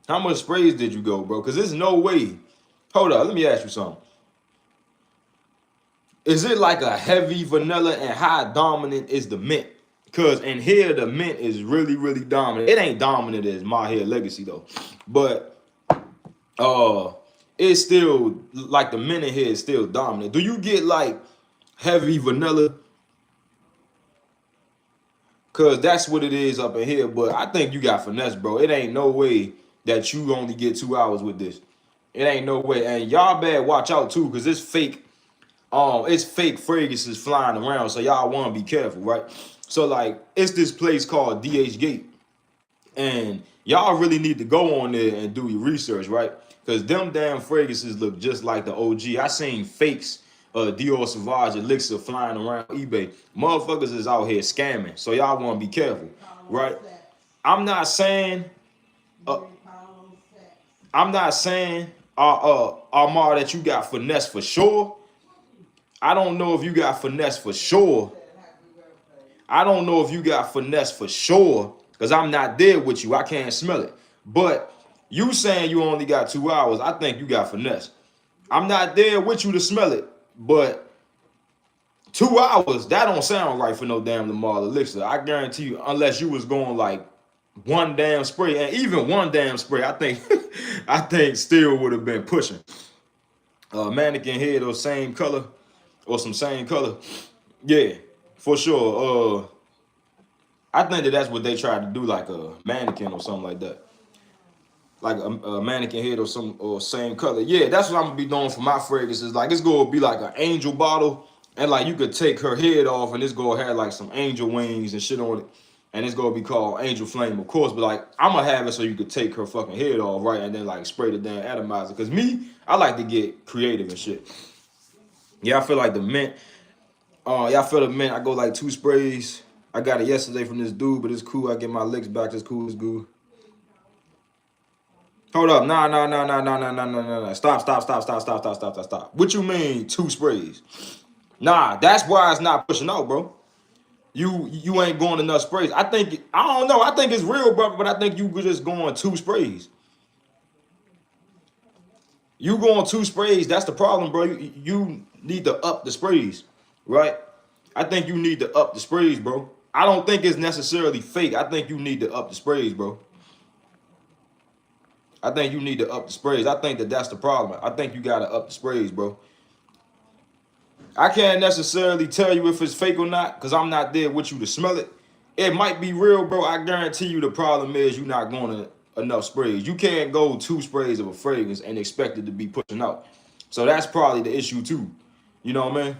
How much sprays did you go, bro? Because there's no way. Hold up, let me ask you something. Is it like a heavy vanilla and how dominant is the mint? Because in here, the mint is really, really dominant. It ain't dominant as My Hair Legacy, though. But it's still, like the mint in here is still dominant. Do you get like heavy vanilla? Because that's what it is up in here. But I think you got finesse, bro. It ain't no way that you only get 2 hours with this. It ain't no way. And y'all better watch out, too, because it's fake fragrances flying around, so y'all want to be careful, right? So like it's this place called DH Gate, and y'all really need to go on there and do your research, right? Because them damn fragrances look just like the OG. I seen fakes, Dior Sauvage Elixir flying around eBay. Motherfuckers is out here scamming, so y'all want to be careful, right? I'm not saying, uh, I'm not saying, Amar, that you got finesse for sure. I don't know if you got finesse for sure. I don't know if you got finesse for sure, because I'm not there with you. I can't smell it. But you saying you only got 2 hours, I think you got finesse. I'm not there with you to smell it, but 2 hours, that don't sound right for no damn Lamar Elixir. I guarantee you, unless you was going like one damn spray, and even one damn spray, I think I think still would have been pushing. Mannequin head or same color, or some same color. Yeah, for sure. I think that's what they tried to do, like a mannequin or something like that, like a mannequin head or some or same color. Yeah, that's what I'm gonna be doing for my fragrances. Like it's gonna be like an angel bottle, and like you could take her head off, and it's gonna have like some angel wings and shit on it, and it's gonna be called Angel Flame, of course. But like I'm gonna have it so you could take her fucking head off, right, and then like spray the damn atomizer. Cause me, I like to get creative and shit. Yeah, I feel like the mint. Yeah, I feel the mint. I go like 2 sprays. I got it yesterday from this dude, but it's cool. I get my licks back. It's cool. It's good. Hold up. Nah, nah, nah, nah, nah, nah, nah, nah, nah. Stop, stop, stop, stop, stop, stop, stop, stop, stop. What you mean 2 sprays? Nah, that's why it's not pushing out, bro. You ain't going enough sprays. I don't know. I think it's real, bro, but I think you just going 2 sprays. You going 2 sprays. That's the problem, bro. You need to up the sprays, right? I think you need to up the sprays, bro. I don't think it's necessarily fake. I think you need to up the sprays, bro. I think you need to up the sprays. I think that's the problem. I think you got to up the sprays, bro. I can't necessarily tell you if it's fake or not because I'm not there with you to smell it. It might be real, bro. I guarantee you the problem is you're not going to enough sprays. You can't go 2 sprays of a fragrance and expect it to be pushing out. So that's probably the issue too. You know what I mean?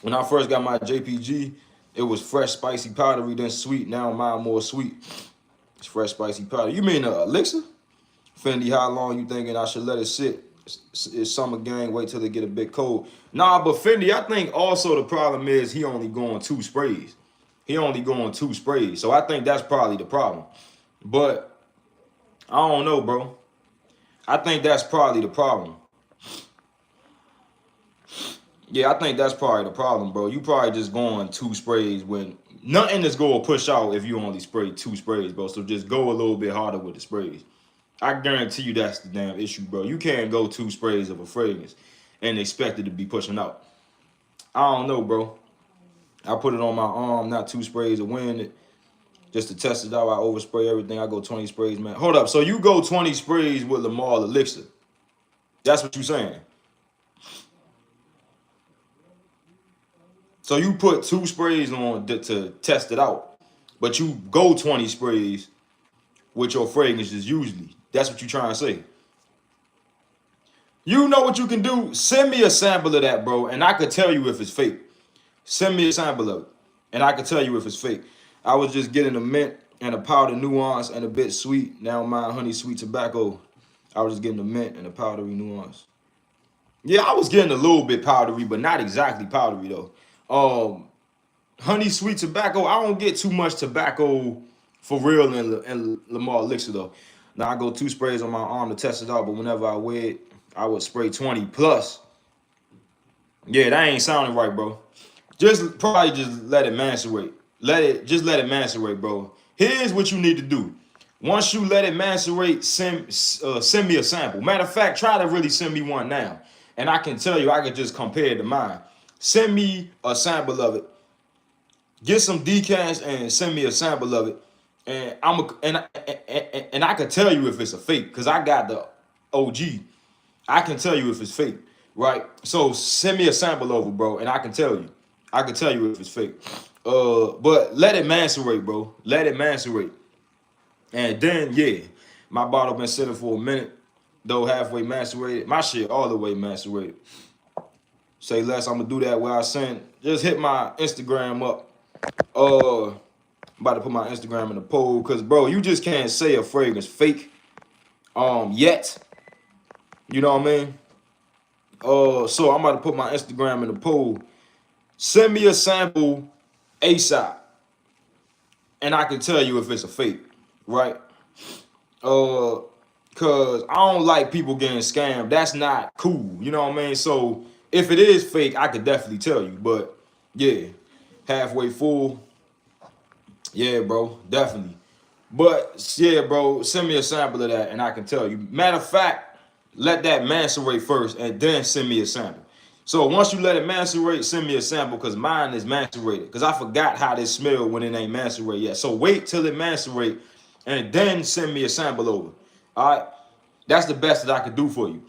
When I first got my JPG, it was fresh, spicy, powdery, then sweet. Now mine more sweet. It's fresh, spicy, powder. You mean Elixir? Fendi, how long you thinking I should let it sit? It's summer gang, wait till it get a bit cold. Nah, but Fendi, I think also the problem is he only going 2 sprays. He only going 2 sprays. So I think that's probably the problem. But I don't know, bro. I think that's probably the problem. Yeah, I think that's probably the problem, bro. You probably just going 2 sprays when nothing is going to push out if you only spray 2 sprays, bro. So just go a little bit harder with the sprays. I guarantee you that's the damn issue, bro. You can't go 2 sprays of a fragrance and expect it to be pushing out. I don't know, bro. I put it on my arm, not 2 sprays of wind, just to test it out. I overspray everything. I go 20 sprays, man. Hold up. So you go 20 sprays with Lamar Elixir. That's what you're saying. So you put 2 sprays on to test it out, but you go 20 sprays with your fragrances usually. That's what you're trying to say. You know what you can do? Send me a sample of that, bro, and I could tell you if it's fake. Send me a sample of it, and I could tell you if it's fake. I was just getting a mint and a powder nuance and a bit sweet. Now my honey sweet tobacco. I was just getting a mint and a powdery nuance. Yeah, I was getting a little bit powdery, but not exactly powdery though. Honey sweet tobacco. I don't get too much tobacco For real in Lamar Elixir though. Now I go 2 sprays on my arm to test it out, but whenever I wear it, I would spray 20 plus. Yeah, that ain't sounding right, bro. Just let it macerate. Let it macerate, bro. Here's what you need to do. Once you let it macerate, send me a sample. Matter of fact, try to really send me one now, and I can tell you I could just compare it to mine. Send me a sample of it. Get some decants and send me a sample of it, and and I can tell you if it's a fake because I got the OG. I can tell you if it's fake, right? So send me a sample over, bro, and I can tell you. I can tell you if it's fake. But let it macerate, bro. Let it macerate. And then, yeah, my bottle been sitting for a minute, though halfway macerated. My shit all the way macerated. Say less, I'm gonna do that where I send. Just hit my Instagram up. I'm about to put my Instagram in the poll, cause bro, you just can't say a fragrance fake yet. You know what I mean? So I'm about to put my Instagram in the poll. Send me a sample ASAP, and I can tell you if it's a fake, right? Cause I don't like people getting scammed. That's not cool. You know what I mean? So if it is fake, I could definitely tell you. But yeah, halfway full. Yeah, bro, definitely. But yeah, bro, send me a sample of that and I can tell you. Matter of fact, let that macerate first and then send me a sample. So once you let it macerate, send me a sample because mine is macerated. Because I forgot how they smell when it ain't macerated yet. So wait till it macerate and then send me a sample over. All right? That's the best that I could do for you.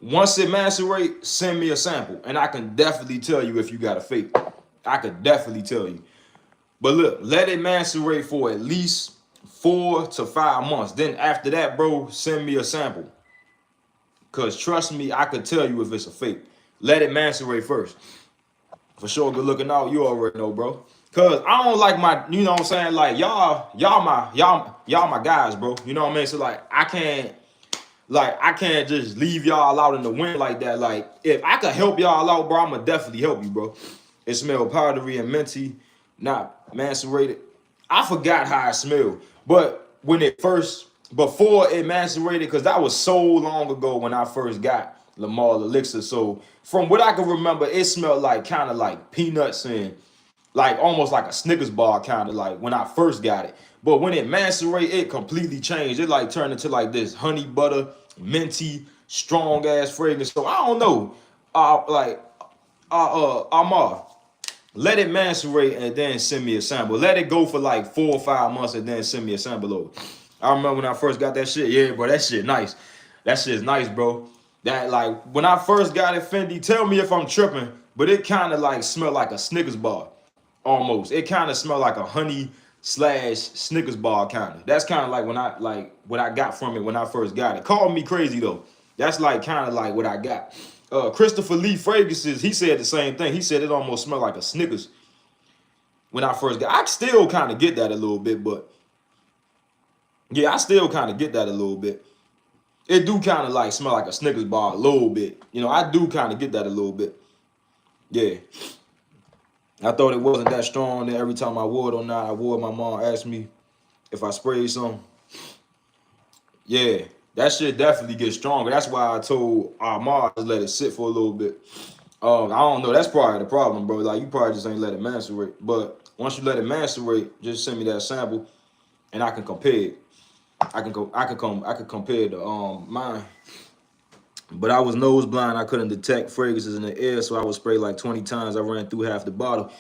Once it macerate, send me a sample. And I can definitely tell you if you got a fake. I could definitely tell you. But look, let it macerate for at least 4 to 5 months. Then after that, bro, send me a sample. Because trust me, I could tell you if it's a fake. Let it macerate first. For sure, good looking out. You already know, bro. Cause I don't like my, you know what I'm saying? Like y'all my guys, bro. You know what I mean? So like I can't just leave y'all out in the wind like that. Like if I could help y'all out, bro, I'ma definitely help you, bro. It smelled powdery and minty, not macerated. I forgot how it smelled, but when it first, before it macerated, because that was so long ago when I first got Lamar Elixir. So from what I can remember, it smelled like kind of like peanuts and like almost like a Snickers bar kind of like when I first got it. But when it macerated, it completely changed. It like turned into like this honey butter, minty, strong ass fragrance. So I don't know, Amar, let it macerate and then send me a sample. Let it go for like 4 or 5 months and then send me a sample over. I remember when I first got that shit. Yeah, bro, that shit nice. That shit's nice, bro. That like when I first got it, Fendi, tell me if I'm tripping, but it kind of like smelled like a Snickers bar. Almost. It kind of smelled like a honey slash Snickers bar kind of. That's kind of like when I like what I got from it when I first got it. Call me crazy though. That's like kind of like what I got. Christopher Lee Fragrances, he said the same thing. He said it almost smelled like a Snickers when I first got. I still kind of get that a little bit, but yeah, I still kind of get that a little bit. It do kind of like smell like a Snickers bar a little bit. You know, I do kind of get that a little bit. Yeah. I thought it wasn't that strong. Then every time I wore it or not, I wore it. My mom asked me if I sprayed some. Yeah, that shit definitely gets stronger. That's why I told our mom to let it sit for a little bit. I don't know. That's probably the problem, bro. Like you probably just ain't let it macerate. But once you let it macerate, just send me that sample, and I can compare it. I can compare the mine. But I was nose blind. I couldn't detect fragrances in the air, so I would spray like 20 times. I ran through half the bottle.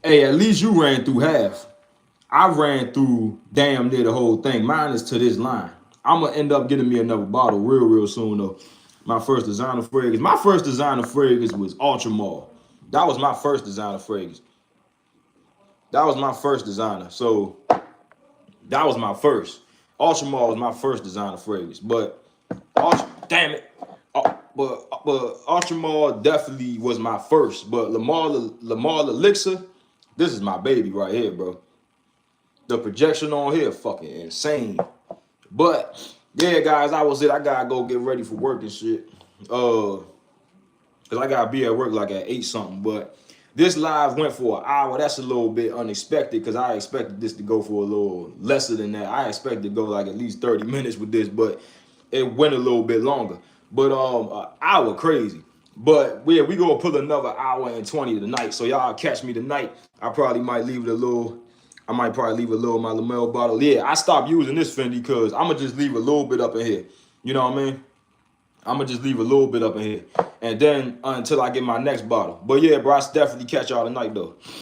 Hey, at least you ran through half. I ran through damn near the whole thing. Mine is to this line. I'm gonna end up getting me another bottle real soon though. My first designer fragrance. My first designer fragrance was Ultra Mall. That was my first designer fragrance. That was my first designer. So that was my first. Ultra Mall was my first designer fragrance. But damn it. But Ultra Mall definitely was my first. But Lamar Elixir, this is my baby right here, bro. The projection on here fucking insane. But yeah, guys, that was it. I gotta go get ready for work and shit. Cause I gotta be at work like at 8 something. But This live went for an hour. That's a little bit unexpected because I expected this to go for a little lesser than that. I expected to go like at least 30 minutes with this, but it went a little bit longer. But an hour crazy. But we gonna put another hour and 20 tonight. So y'all catch me tonight. I probably might leave it a little. I might probably leave a little of my Lamel bottle. Yeah, I stopped using this Fendi because I'm gonna just leave a little bit up in here. You know what I mean? I'm gonna just leave a little bit up in here, and then until I get my next bottle. But yeah, bro, I definitely catch y'all tonight though.